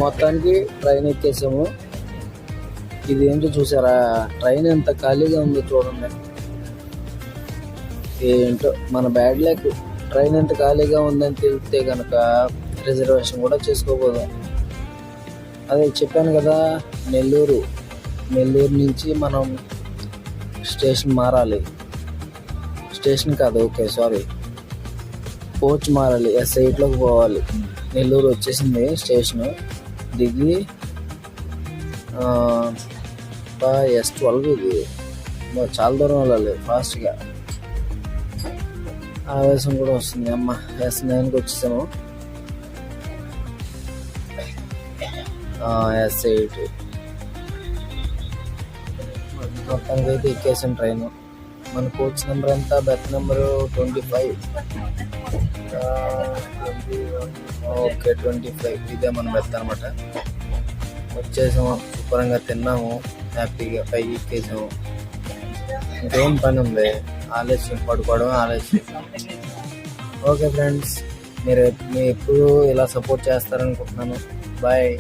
మొత్తానికి ట్రైన్ ఎక్కేసాము. ఇది ఏంటో చూసారా, ట్రైన్ ఎంత ఖాళీగా ఉందో చూడండి. ఏంటో మన బ్యాడ్ లక్, ట్రైన్ ఎంత ఖాళీగా ఉందని తెలిస్తే కనుక రిజర్వేషన్ కూడా చేసుకోబోదాం. అదే చెప్పాను కదా, నెల్లూరు నుంచి మనం స్టేషన్ మారాలి. స్టేషన్ కాదు, ఓకే సారీ, కోచ్ మారాలి. S8లోకి పోవాలి. నెల్లూరు వచ్చేసింది స్టేషను. దిగి S12 ఇది చాలా దూరం వెళ్ళాలి ఫాస్ట్గా. ఆవేశం కూడా వస్తుంది. అమ్మ S9కి వచ్చేసాము. S8 మొత్తానికి అయితే ఎక్కేసాం ట్రైన్. మన కోచ్ నెంబర్ ఎంత? Berth number 25. ఓకే 25, ఇదే మన బెర్త్ అనమాట. వచ్చేసాము, శుభ్రంగా తిన్నాము, హ్యాపీగా పైకి ఎక్కేసాము. ఇంకేం పని ఉంది, ఆలస్యం పడుకోవడం ఆలస్యం. ఓకే ఫ్రెండ్స్, మీరు ఎప్పుడు ఇలా సపోర్ట్ చేస్తారనుకుంటున్నాను. బాయ్.